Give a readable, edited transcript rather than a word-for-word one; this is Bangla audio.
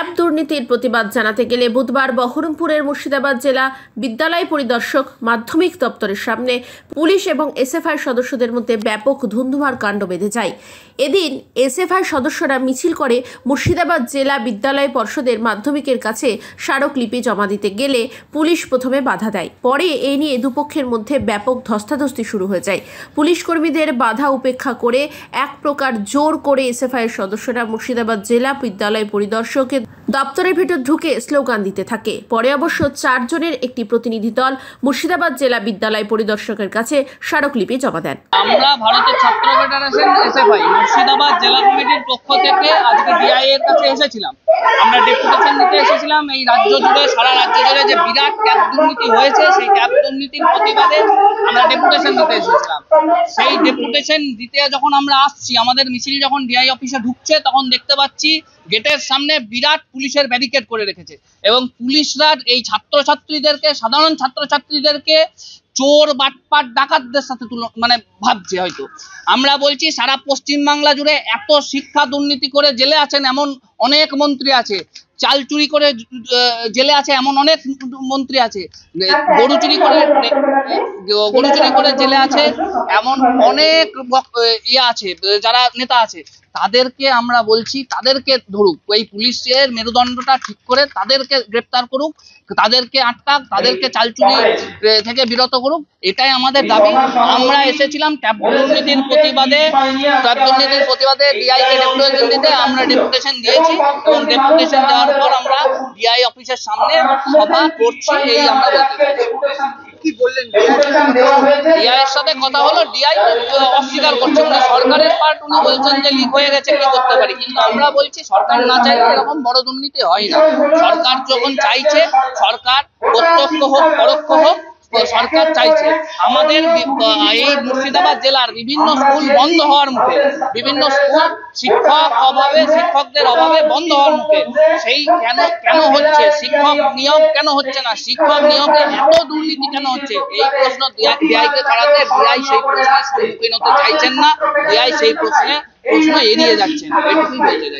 ট্যাব দুর্নীতির প্রতিবাদ জানাতে গেলে বুধবার বহরমপুরের মুর্শিদাবাদ জেলা বিদ্যালয় পরিদর্শক মাধ্যমিক দপ্তরের সামনে পুলিশ এবং এসএফআই সদস্যদের মধ্যে ব্যাপক ধুন্ধুমার কাণ্ড বেঁধে যায়। এদিন এসএফআই সদস্যরা মিছিল করে মুর্শিদাবাদ জেলা বিদ্যালয় পর্ষদের মাধ্যমিকের কাছে স্মারকলিপি জমা দিতে গেলে পুলিশ প্রথমে বাধা দেয়। পরে এই নিয়ে দুপক্ষের মধ্যে ব্যাপক ধস্তাধস্তি শুরু হয়ে যায়। পুলিশ কর্মীদের বাধা উপেক্ষা করে এক প্রকার জোর করে এসএফআই এর সদস্যরা মুর্শিদাবাদ জেলা বিদ্যালয় পরিদর্শকের দপ্তরের ভিতর ঢুকে স্লোগান দিতে থাকে। পরে অবশ্য 4 জনের একটি প্রতিনিধি দল মুর্শিদাবাদ জেলা বিদ্যালয় পরিদর্শকের কাছে স্মারকলিপি জমা দেন। আমরা ভারতের ছাত্র ফেডারেশন এসএফআই মুর্শিদাবাদ জেলা কমিটির পক্ষ থেকে আজকে ডিআই এর কাছে এসেছিলাম। আমরা ডেপুটেশন নিতে এসেছিলাম। এই রাজ্য জুড়ে, সারা রাজ্য জুড়ে যে বিরাট ট্যাব দুর্নীতি হয়েছে, সেই ট্যাব দুর্নীতির প্রতিবাদে আমরা ডেপুটেশন দিতে এসেছিলাম। সেই ডেপুটেশন দিতে যখন আমরা আসছি, আমাদের মিছিল যখন ডিআই অফিসে ঢুকছে, তখন দেখতে পাচ্ছি গেটের সামনে বিরাট পুলিশের ব্যারিকেড করে রেখেছে এবং পুলিশরা এই ছাত্রছাত্রীদেরকে, সাধারণ ছাত্রছাত্রীদেরকে চোর, বাটপাট, ডাকাতদের সাথে ভাবছে। হয়তো আমরা বলছি, সারা পশ্চিমবাংলা জুড়ে এত শিক্ষা দুর্নীতি করে জেলে আছেন এমন অনেক মন্ত্রী আছে, চাল চুরি করে জেলে আছে এমন অনেক মন্ত্রী আছে, গরু চুরি করে জেলে আছে এমন অনেক আছে, যারা নেতা আছে। তাদেরকে আমরা বলছি, তাদেরকে ধরুক, এই পুলিশের মেরুদণ্ডটা ঠিক করে তাদেরকে গ্রেপ্তার করুক, তাদেরকে আটকাক, তাদেরকে চালচুরি থেকে বিরত করুক। এটাই আমাদের দাবি। আমরা এসেছিলাম ট্যাব দুর্নীতির প্রতিবাদে ডিআই কে ডেপুটেশন দিতে। আমরা ডেপুটেশন দিয়েছি এবং ডেপুটেশন দেওয়ার পর আমরা ডিআই অফিসের সামনে সভা করছি। এই আমরা বলতে কি বললেন? ডিআই এর সাথে কথা হলো, ডিআই অস্বীকার করছে। সরকারের পার্ট উনি বলছেন যে লিক হয়ে গেছে, কি করতে পারি। কিন্তু আমরা বলছি, সরকার না চাইলে এরকম বড় দুর্নীতি হয় না। সরকার যখন চাইছে, সরকার প্রত্যক্ষ হোক পরোক্ষ হোক, সরকার চাইছে। আমাদের এই মুর্শিদাবাদ জেলার বিভিন্ন স্কুল বন্ধ হওয়ার মুখে, বিভিন্ন স্কুল শিক্ষকদের অভাবে বন্ধ হওয়ার মুখে। সেই কেন হচ্ছে? শিক্ষক নিয়োগ কেন হচ্ছে না? শিক্ষক নিয়োগে এত দুর্নীতি কেন হচ্ছে? এই প্রশ্ন ডিআইকে করাতে ডিআই সেই প্রশ্নের সম্মুখীন হতে চাইছেন না। ডিআই সেই প্রশ্ন এড়িয়ে যাচ্ছেন। এটুকুই বলতে চাই।